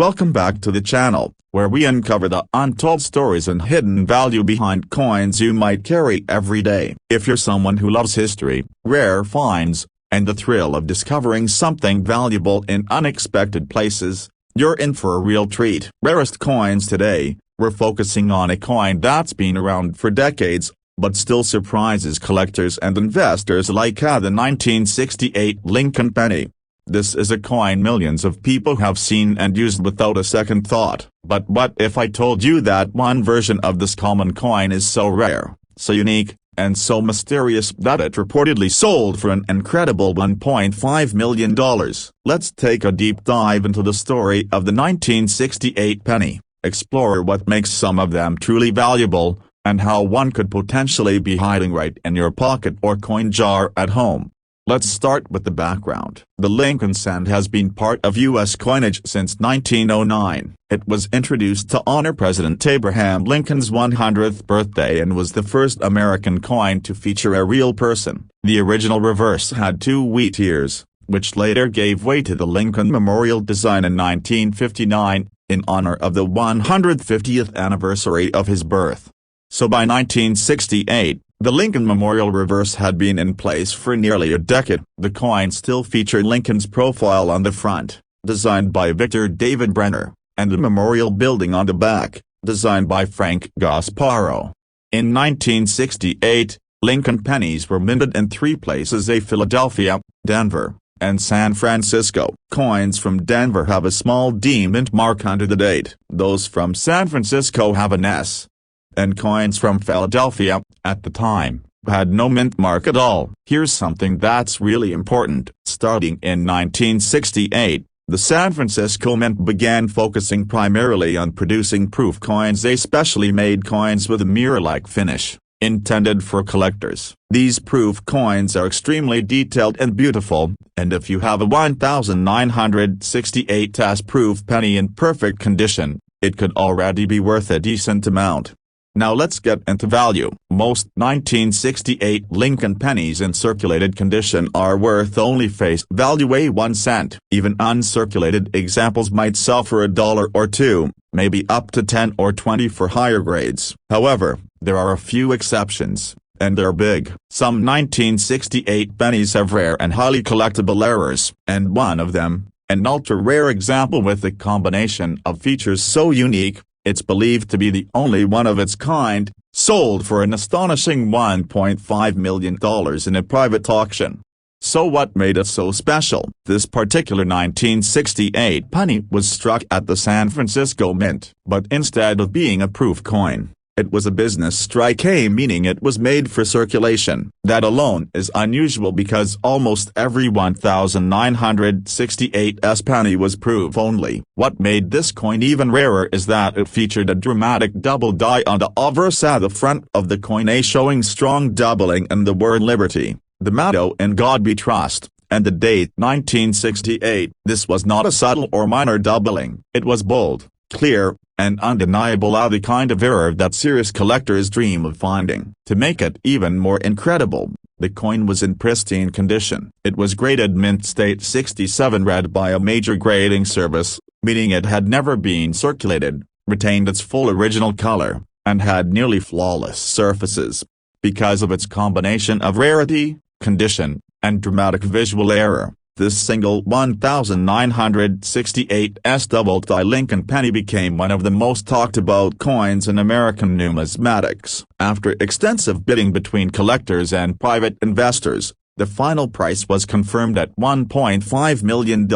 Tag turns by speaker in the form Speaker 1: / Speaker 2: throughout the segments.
Speaker 1: Welcome back to the channel, where we uncover the untold stories and hidden value behind coins you might carry every day. If you're someone who loves history, rare finds, and the thrill of discovering something valuable in unexpected places, you're in for a real treat. Rarest coins today, we're focusing on a coin that's been around for decades, but still surprises collectors and investors alike: the 1968 Lincoln penny. This is a coin millions of people have seen and used without a second thought. But what if I told you that one version of this common coin is so rare, so unique, and so mysterious that it reportedly sold for an incredible $1.5 million? Let's take a deep dive into the story of the 1968 penny, explore what makes some of them truly valuable, and how one could potentially be hiding right in your pocket or coin jar at home. Let's start with the background. The Lincoln cent has been part of U.S. coinage since 1909. It was introduced to honor President Abraham Lincoln's 100th birthday and was the first American coin to feature a real person. The original reverse had two wheat ears, which later gave way to the Lincoln Memorial design in 1959, in honor of the 150th anniversary of his birth. So by 1968, the Lincoln Memorial reverse had been in place for nearly a decade. The coin still featured Lincoln's profile on the front, designed by Victor David Brenner, and the memorial building on the back, designed by Frank Gasparo. In 1968, Lincoln pennies were minted in three places: Philadelphia, Denver, and San Francisco. Coins from Denver have a small D mint mark under the date. Those from San Francisco have an S. And coins from Philadelphia, at the time, had no mint mark at all. Here's something that's really important. Starting in 1968, the San Francisco Mint began focusing primarily on producing proof coins. They specially made coins with a mirror-like finish, intended for collectors. These proof coins are extremely detailed and beautiful, and if you have a 1968 test proof penny in perfect condition, it could already be worth a decent amount. Now let's get into value. Most 1968 Lincoln pennies in circulated condition are worth only face value, 1 cent. Even uncirculated examples might sell for $1 or $2, maybe up to 10 or 20 for higher grades. However, there are a few exceptions, and they're big. Some 1968 pennies have rare and highly collectible errors, and one of them, an ultra-rare example with a combination of features so unique, it's believed to be the only one of its kind, sold for an astonishing $1.5 million in a private auction. So what made it so special? This particular 1968 penny was struck at the San Francisco Mint, but instead of being a proof coin, it was a business strike, meaning it was made for circulation. That alone is unusual because almost every 1968 penny was proof only. What made this coin even rarer is that it featured a dramatic double die on the obverse at the front of the coin, showing strong doubling and the word liberty, the motto "In God We Trust," and the date 1968. This was not a subtle or minor doubling. It was bold, clear, and undeniable, the kind of error that serious collectors dream of finding. To make it even more incredible, the coin was in pristine condition. It was graded mint state 67 red by a major grading service, meaning it had never been circulated, retained its full original color, and had nearly flawless surfaces. Because of its combination of rarity, condition, and dramatic visual error, this single 1968 double die Lincoln penny became one of the most talked about coins in American numismatics. After extensive bidding between collectors and private investors, the final price was confirmed at $1.5 million,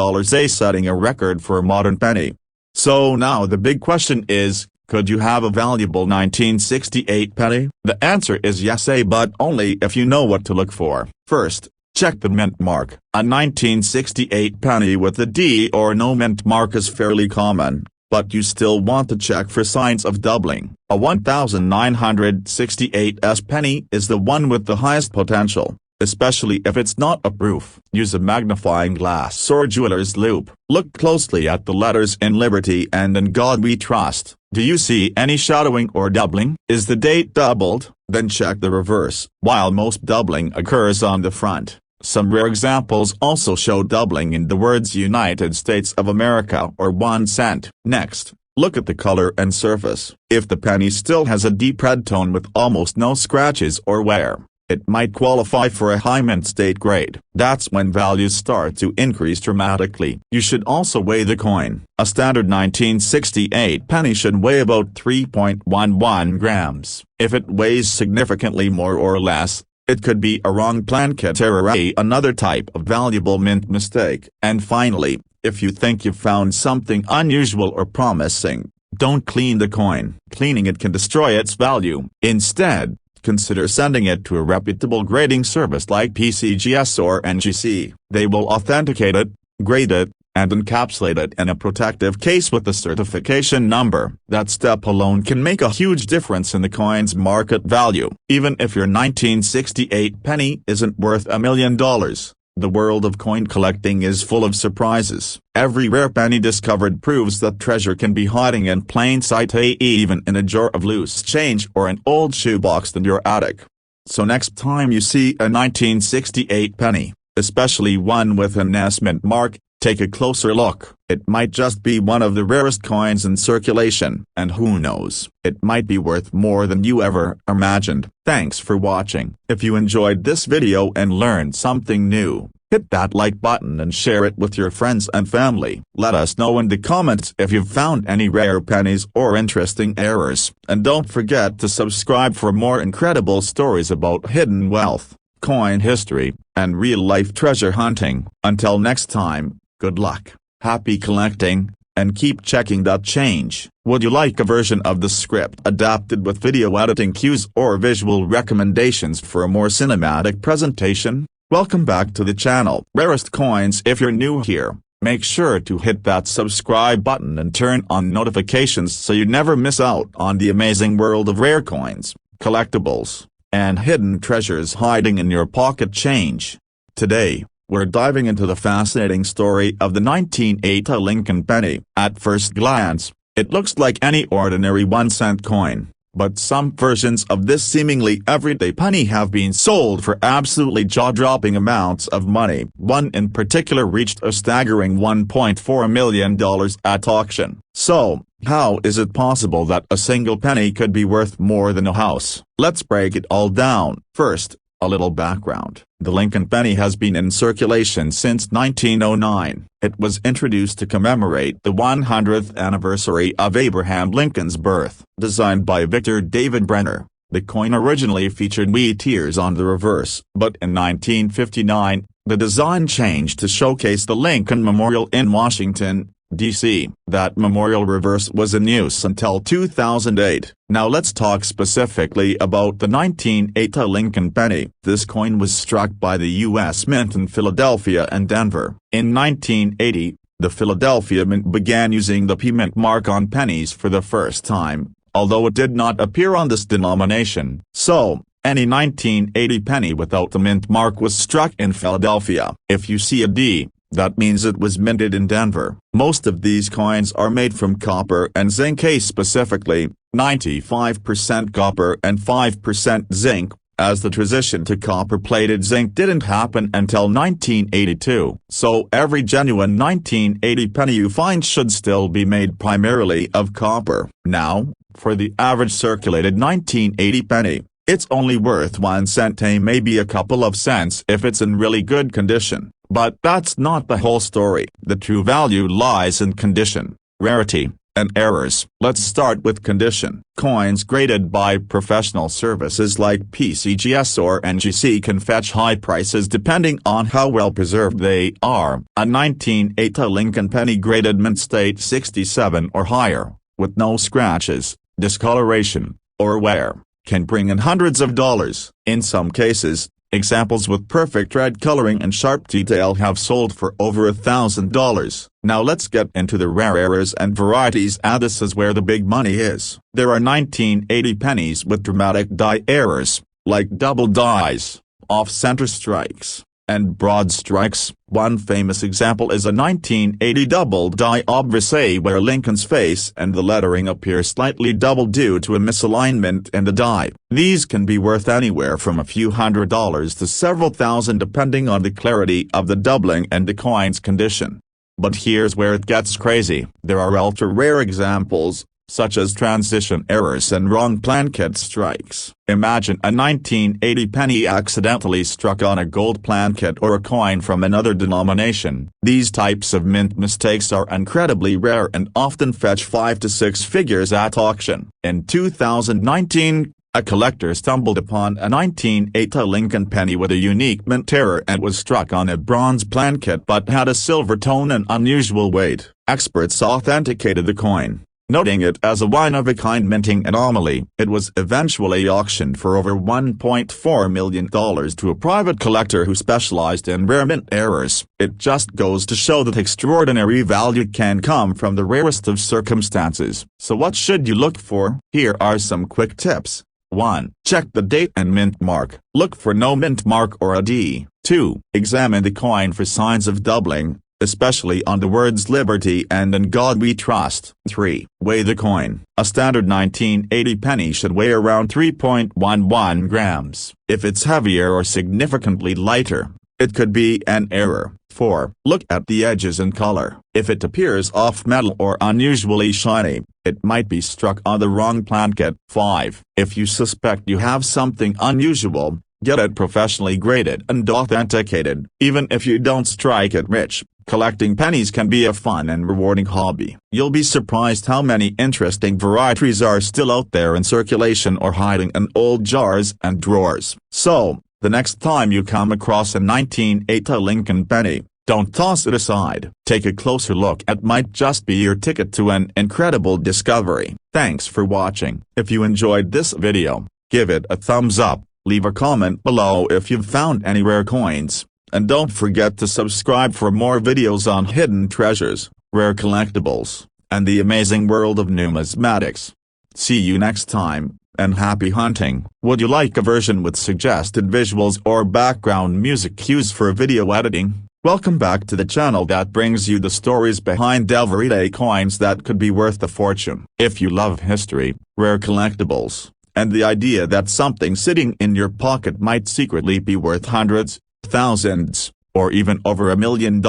Speaker 1: setting a record for a modern penny. So now the big question is, could you have a valuable 1968 penny? The answer is yes, but only if you know what to look for. First, check the mint mark. A 1968 penny with a D or no mint mark is fairly common, but you still want to check for signs of doubling. A 1968 penny is the one with the highest potential, especially if it's not a proof. Use a magnifying glass or jeweler's loupe. Look closely at the letters "In Liberty" and "In God We Trust." Do you see any shadowing or doubling? Is the date doubled? Then check the reverse. While most doubling occurs on the front, Some rare examples also show doubling in the words United States of America or 1 cent. Next, look at the color and surface. If the penny still has a deep red tone with almost no scratches or wear, it might qualify for a high mint state grade. That's when values start to increase dramatically. You should also weigh the coin. A standard 1968 penny should weigh about 3.11 grams. If it weighs significantly more or less, it could be a wrong planchet error, another type of valuable mint mistake. And finally, if you think you've found something unusual or promising, don't clean the coin. Cleaning it can destroy its value. Instead, consider sending it to a reputable grading service like PCGS or NGC. They will authenticate it, grade it, and encapsulate it in a protective case with the certification number. That step alone can make a huge difference in the coin's market value. Even if your 1968 penny isn't worth $1 million, the world of coin collecting is full of surprises. Every rare penny discovered proves that treasure can be hiding in plain sight, even in a jar of loose change or an old shoebox in your attic. So next time you see a 1968 penny, especially one with an S mint mark, take a closer look. It might just be one of the rarest coins in circulation, and who knows, it might be worth more than you ever imagined. Thanks for watching. If you enjoyed this video and learned something new, hit that like button and share it with your friends and family. Let us know in the comments if you've found any rare pennies or interesting errors. And don't forget to subscribe for more incredible stories about hidden wealth, coin history, and real-life treasure hunting. Until next time, good luck, happy collecting, and keep checking that change. Would you like a version of the script adapted with video editing cues or visual recommendations for a more cinematic presentation? Welcome back to the channel. Rarest Coins. If you're new here, make sure to hit that subscribe button and turn on notifications so you never miss out on the amazing world of rare coins, collectibles, and hidden treasures hiding in your pocket change. Today, we're diving into the fascinating story of the 1980 Lincoln penny. At first glance, it looks like any ordinary 1-cent coin, but some versions of this seemingly everyday penny have been sold for absolutely jaw-dropping amounts of money. One in particular reached a staggering $1.4 million at auction. So, how is it possible that a single penny could be worth more than a house? Let's break it all down. First, a little background. The Lincoln penny has been in circulation since 1909. It was introduced to commemorate the 100th anniversary of Abraham Lincoln's birth. Designed by Victor David Brenner, the coin originally featured wheat ears on the reverse, but in 1959, the design changed to showcase the Lincoln Memorial in Washington, D.C. That memorial reverse was in use until 2008. Now let's talk specifically about the 1980 Lincoln penny. This coin was struck by the U.S. Mint in Philadelphia and Denver. In 1980, the Philadelphia Mint began using the P-Mint mark on pennies for the first time, although it did not appear on this denomination. So, any 1980 penny without the mint mark was struck in Philadelphia. If you see a D, that means it was minted in Denver. Most of these coins are made from copper and zinc, specifically 95% copper and 5% zinc, as the transition to copper-plated zinc didn't happen until 1982. So every genuine 1980 penny you find should still be made primarily of copper. Now, for the average circulated 1980 penny, it's only worth 1 cent, maybe a couple of cents if it's in really good condition. But that's not the whole story. The true value lies in condition, rarity, and errors. Let's start with condition. Coins graded by professional services like PCGS or NGC can fetch high prices depending on how well preserved they are. A 1980 Lincoln penny graded mint state 67 or higher, with no scratches, discoloration, or wear, can bring in hundreds of dollars. In some cases, examples with perfect red coloring and sharp detail have sold for over $1,000. Now let's get into the rare errors and varieties, and this is where the big money is. There are 1980 pennies with dramatic die errors, like double dies, off-center strikes, and broad strikes. One famous example is a 1980 double die obverse where Lincoln's face and the lettering appear slightly double due to a misalignment in the die. These can be worth anywhere from a few $100s to several thousand depending on the clarity of the doubling and the coin's condition. But here's where it gets crazy. There are ultra-rare examples, such as transition errors and wrong planchet strikes. Imagine a 1980 penny accidentally struck on a gold planchet or a coin from another denomination. These types of mint mistakes are incredibly rare and often fetch 5 to 6 figures at auction. In 2019, a collector stumbled upon a 1980 Lincoln penny with a unique mint error and was struck on a bronze planchet but had a silver tone and unusual weight. Experts authenticated the coin, noting it as a one-of-a-kind minting anomaly. It was eventually auctioned for over $1.4 million to a private collector who specialized in rare mint errors. It just goes to show that extraordinary value can come from the rarest of circumstances. So what should you look for? Here are some quick tips. 1. Check the date and mint mark. Look for no mint mark or a D. 2. Examine the coin for signs of doubling, especially on the words Liberty and In God We Trust. 3. Weigh the coin. A standard 1980 penny should weigh around 3.11 grams. If it's heavier or significantly lighter, it could be an error. 4. Look at the edges and color. If it appears off metal or unusually shiny, it might be struck on the wrong planchet. 5. If you suspect you have something unusual, get it professionally graded and authenticated. Even if you don't strike it rich, collecting pennies can be a fun and rewarding hobby. You'll be surprised how many interesting varieties are still out there in circulation or hiding in old jars and drawers. So, the next time you come across a 1980 Lincoln penny, don't toss it aside. Take a closer look. It might just be your ticket to an incredible discovery. Thanks for watching. If you enjoyed this video, give it a thumbs up, leave a comment below if you've found any rare coins, and don't forget to subscribe for more videos on hidden treasures, rare collectibles, and the amazing world of numismatics. See you next time, and happy hunting. Would you like a version with suggested visuals or background music cues for video editing? Welcome back to the channel that brings you the stories behind everyday coins that could be worth a fortune. If you love history, rare collectibles, and the idea that something sitting in your pocket might secretly be worth hundreds, thousands, or even over $1 million,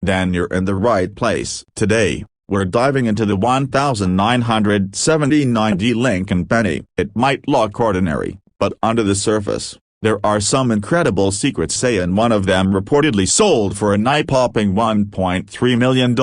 Speaker 1: then you're in the right place. Today, we're diving into the 1979 Lincoln penny. It might look ordinary, but under the surface, there are some incredible secrets. And one of them reportedly sold for an eye-popping $1.3 million.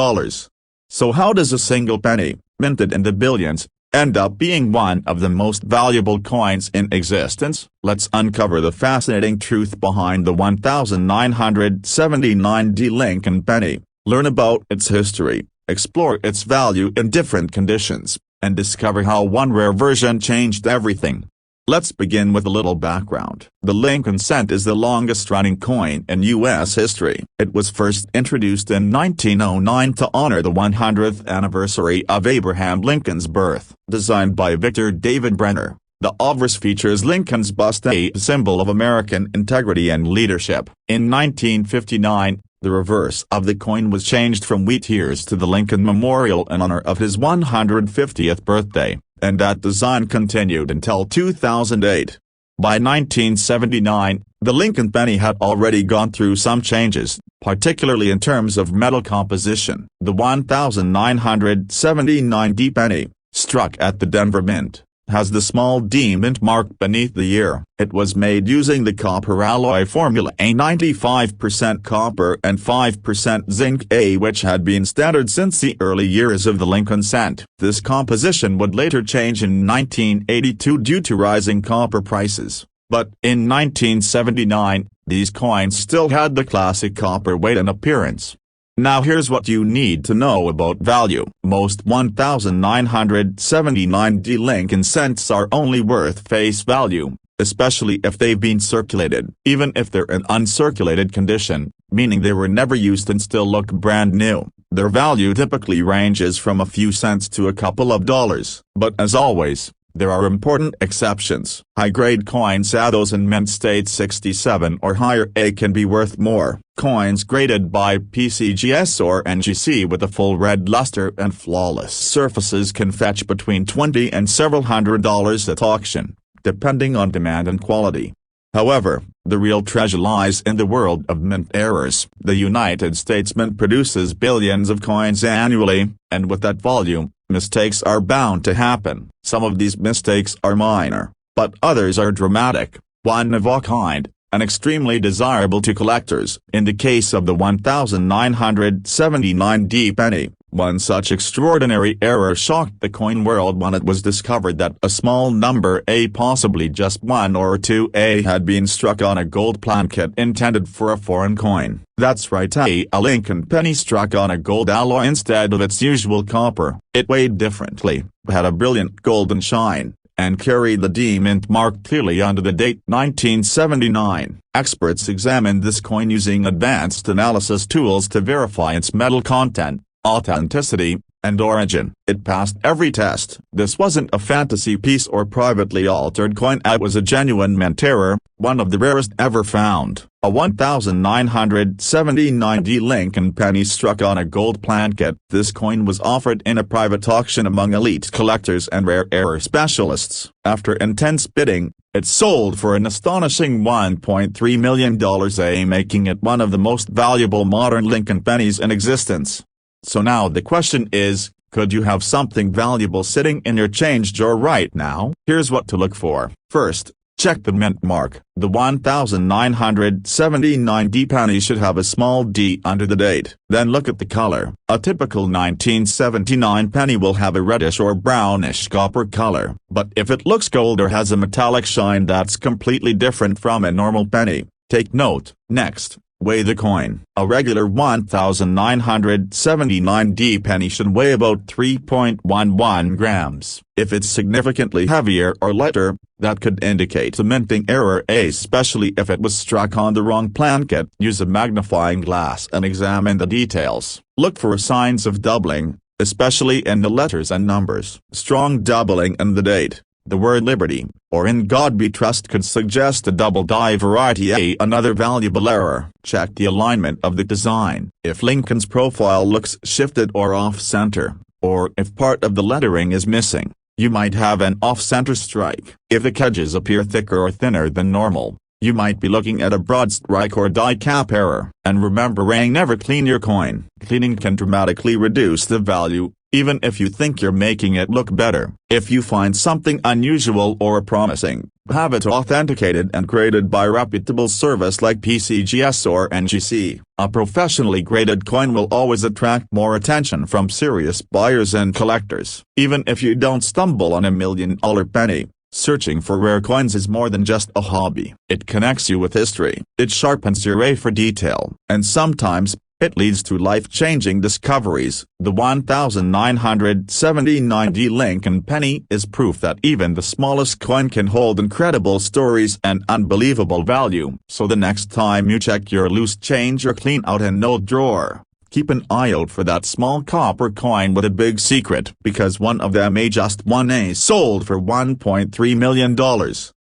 Speaker 1: So how does a single penny, minted in the billions, end up being one of the most valuable coins in existence? Let's uncover the fascinating truth behind the 1979 Lincoln penny, learn about its history, explore its value in different conditions, and discover how one rare version changed everything. Let's begin with a little background. The Lincoln cent is the longest-running coin in U.S. history. It was first introduced in 1909 to honor the 100th anniversary of Abraham Lincoln's birth. Designed by Victor David Brenner, the obverse features Lincoln's bust, a symbol of American integrity and leadership. In 1959, the reverse of the coin was changed from wheat ears to the Lincoln Memorial in honor of his 150th birthday, and that design continued until 2008. By 1979, the Lincoln penny had already gone through some changes, particularly in terms of metal composition. The 1979 penny, struck at the Denver Mint, has the small D mint mark beneath the ear. It was made using the copper alloy formula A, 95% copper and 5% zinc A, which had been standard since the early years of the Lincoln cent. This composition would later change in 1982 due to rising copper prices, but in 1979, these coins still had the classic copper weight and appearance. Now here's what you need to know about value. Most 1979 Lincoln cents are only worth face value, especially if they've been circulated. Even if they're in uncirculated condition, meaning they were never used and still look brand new, their value typically ranges from a few cents to a couple of dollars. But as always, there are important exceptions. High-grade coins those in mint state 67 or higher A can be worth more. Coins graded by PCGS or NGC with a full red luster and flawless surfaces can fetch between $20 and several $100s at auction, depending on demand and quality. However, the real treasure lies in the world of mint errors. The United States Mint produces billions of coins annually, and with that volume, mistakes are bound to happen. Some of these mistakes are minor, but others are dramatic, one of a kind, and extremely desirable to collectors. In the case of the 1979D penny, one such extraordinary error shocked the coin world when it was discovered that a small number A, possibly just 1 or 2A, had been struck on a gold placket intended for a foreign coin. That's right, a Lincoln penny struck on a gold alloy instead of its usual copper. It weighed differently, had a brilliant golden shine, and carried the D mint mark clearly under the date 1979. Experts examined this coin using advanced analysis tools to verify its metal content, authenticity, and origin. It passed every test. This wasn't a fantasy piece or privately altered coin. It was a genuine mint error, one of the rarest ever found. A 1979D Lincoln penny struck on a gold placket. This coin was offered in a private auction among elite collectors and rare error specialists. After intense bidding, it sold for an astonishing $1.3 million, making it one of the most valuable modern Lincoln pennies in existence. So now the question is, could you have something valuable sitting in your change drawer right now? Here's what to look for. First, check the mint mark. The 1979D penny should have a small d under the date. Then look at the color. A typical 1979 penny will have a reddish or brownish copper color. But if it looks gold or has a metallic shine, that's completely different from a normal penny. Take note. Next, weigh the coin. A regular 1979D penny should weigh about 3.11 grams. If it's significantly heavier or lighter, that could indicate a minting error, especially if it was struck on the wrong placket. Use a magnifying glass and examine the details. Look for signs of doubling, especially in the letters and numbers. Strong doubling in the date, the word Liberty, or In God We Trust could suggest a double die variety. Another valuable error. Check the alignment of the design. If Lincoln's profile looks shifted or off-center, or if part of the lettering is missing, you might have an off-center strike. If the edges appear thicker or thinner than normal, you might be looking at a broad strike or die cap error. And remember, never clean your coin. Cleaning can dramatically reduce the value, even if you think you're making it look better. If you find something unusual or promising, have it authenticated and graded by reputable service like PCGS or NGC. A professionally graded coin will always attract more attention from serious buyers and collectors. Even if you don't stumble on $1 million penny, searching for rare coins is more than just a hobby. It connects you with history. It sharpens your eye for detail. And sometimes, it leads to life-changing discoveries. The 1979D Lincoln penny is proof that even the smallest coin can hold incredible stories and unbelievable value. So the next time you check your loose change or clean out a note drawer, keep an eye out for that small copper coin with a big secret, because one of them, just 1A, sold for $1.3 million.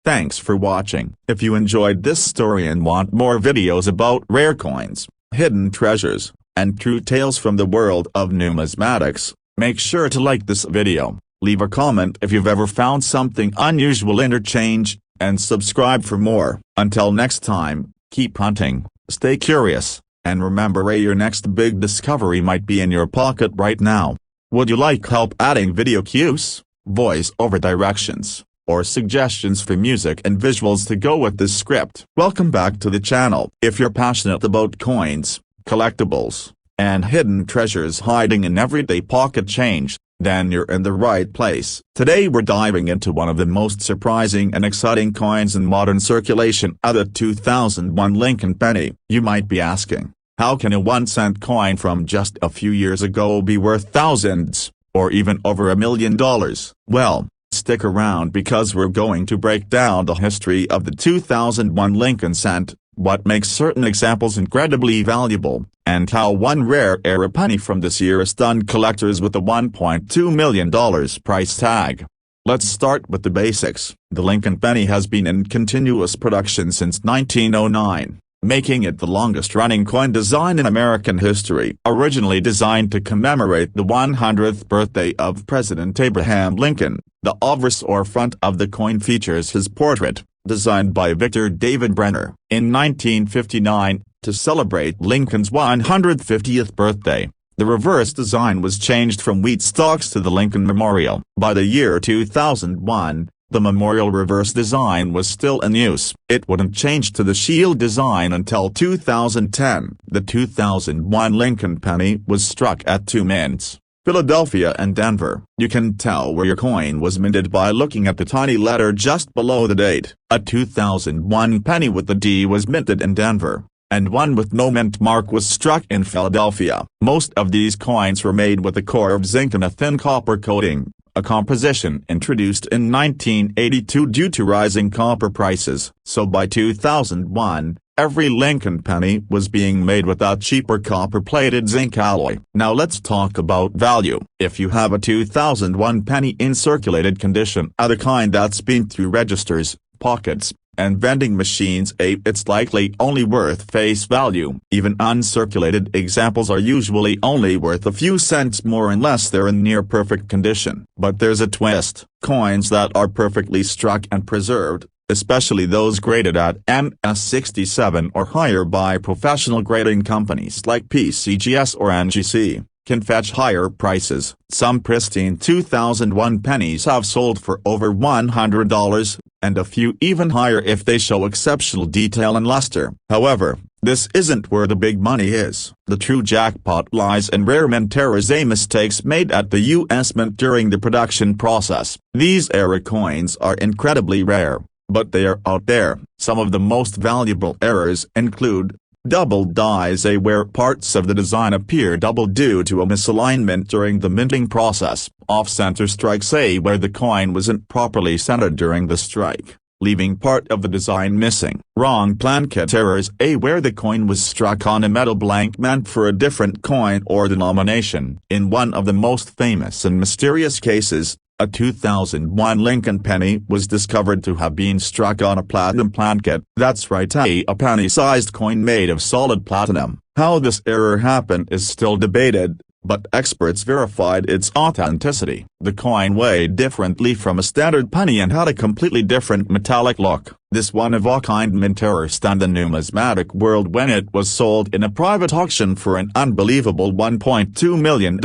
Speaker 1: Thanks for watching. If you enjoyed this story and want more videos about rare coins, hidden treasures, and true tales from the world of numismatics, make sure to like this video, leave a comment if you've ever found something unusual in your change, and subscribe for more. Until next time, keep hunting, stay curious, and remember, your next big discovery might be in your pocket right now. Would you like help adding video cues, voice-over directions, or suggestions for music and visuals to go with this script? Welcome back to the channel. If you're passionate about coins, collectibles, and hidden treasures hiding in everyday pocket change, then you're in the right place. Today we're diving into one of the most surprising and exciting coins in modern circulation, the 2001 Lincoln penny. You might be asking, how can a 1-cent coin from just a few years ago be worth thousands, or even over $1 million? Well, stick around, because we're going to break down the history of the 2001 Lincoln cent, what makes certain examples incredibly valuable, and how one rare era penny from this year stunned collectors with a $1.2 million price tag. Let's start with the basics. The Lincoln penny has been in continuous production since 1909, making it the longest-running coin design in American history. Originally designed to commemorate the 100th birthday of President Abraham Lincoln, the obverse or front of the coin features his portrait, designed by Victor David Brenner. In 1959, to celebrate Lincoln's 150th birthday, the reverse design was changed from wheat stalks to the Lincoln Memorial. By the year 2001, the memorial reverse design was still in use. It wouldn't change to the shield design until 2010. The 2001 Lincoln penny was struck at two mints, Philadelphia and Denver. You can tell where your coin was minted by looking at the tiny letter just below the date. A 2001 penny with the D was minted in Denver, and one with no mint mark was struck in Philadelphia. Most of these coins were made with a core of zinc and a thin copper coating, a composition introduced in 1982 due to rising copper prices. So by 2001, every Lincoln penny was being made with that cheaper copper-plated zinc alloy. Now let's talk about value. If you have a 2001 penny in circulated condition, the kind that's been through registers, pockets, and vending machines, it's likely only worth face value. Even uncirculated examples are usually only worth a few cents more unless they're in near perfect condition. But there's a twist. Coins that are perfectly struck and preserved, especially those graded at MS67 or higher by professional grading companies like PCGS or NGC, can fetch higher prices. Some pristine 2001 pennies have sold for over $100, and a few even higher if they show exceptional detail and luster. However, this isn't where the big money is. The true jackpot lies in rare mint errors, mistakes made at the U.S. Mint during the production process. These error coins are incredibly rare, but they are out there. Some of the most valuable errors include double dies, where parts of the design appear double due to a misalignment during the minting process. Off-center strikes, where the coin wasn't properly centered during the strike, leaving part of the design missing. Wrong planchet errors, where the coin was struck on a metal blank meant for a different coin or denomination. In one of the most famous and mysterious cases, a 2001 Lincoln penny was discovered to have been struck on a platinum planchet. That's right, a penny-sized coin made of solid platinum. How this error happened is still debated, but experts verified its authenticity. The coin weighed differently from a standard penny and had a completely different metallic look. This one-of-a-kind mint error stunned the numismatic world when it was sold in a private auction for an unbelievable $1.2 million.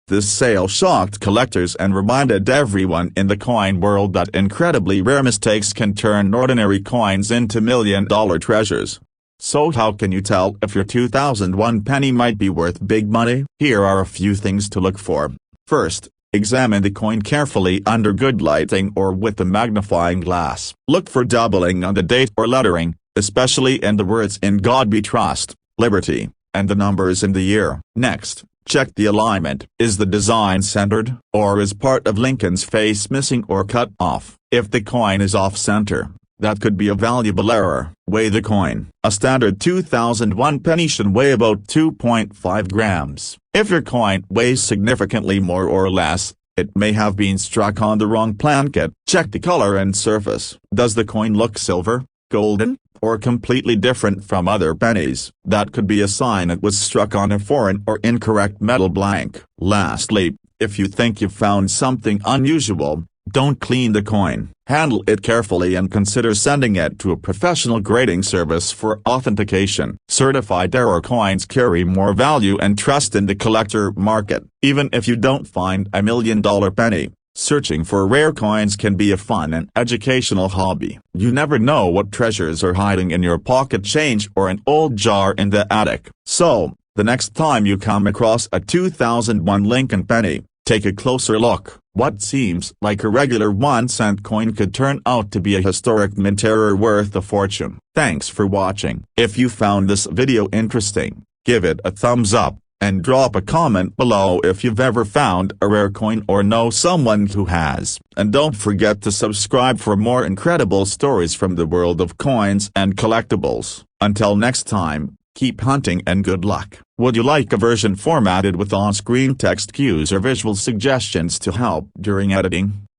Speaker 1: This sale shocked collectors and reminded everyone in the coin world that incredibly rare mistakes can turn ordinary coins into million-dollar treasures. So how can you tell if your 2001 penny might be worth big money? Here are a few things to look for. First, examine the coin carefully under good lighting or with a magnifying glass. Look for doubling on the date or lettering, especially in the words "In God We Trust," "Liberty," and the numbers in the year. Next, check the alignment. Is the design centered, or is part of Lincoln's face missing or cut off? If the coin is off-center, that could be a valuable error. Weigh the coin. A standard 2001 penny should weigh about 2.5 grams. If your coin weighs significantly more or less, it may have been struck on the wrong planchet. Check the color and surface. Does the coin look silver, golden, or completely different from other pennies? That could be a sign it was struck on a foreign or incorrect metal blank. Lastly, if you think you've found something unusual, don't clean the coin. Handle it carefully and consider sending it to a professional grading service for authentication. Certified error coins carry more value and trust in the collector market. Even if you don't find a $1 million penny, searching for rare coins can be a fun and educational hobby. You never know what treasures are hiding in your pocket change or an old jar in the attic. So, the next time you come across a 2001 Lincoln penny, take a closer look. What seems like a regular 1-cent coin could turn out to be a historic mint error worth a fortune. Thanks for watching. If you found this video interesting, give it a thumbs up, and drop a comment below if you've ever found a rare coin or know someone who has. And don't forget to subscribe for more incredible stories from the world of coins and collectibles. Until next time, keep hunting and good luck. Would you like a version formatted with on-screen text cues or visual suggestions to help during editing?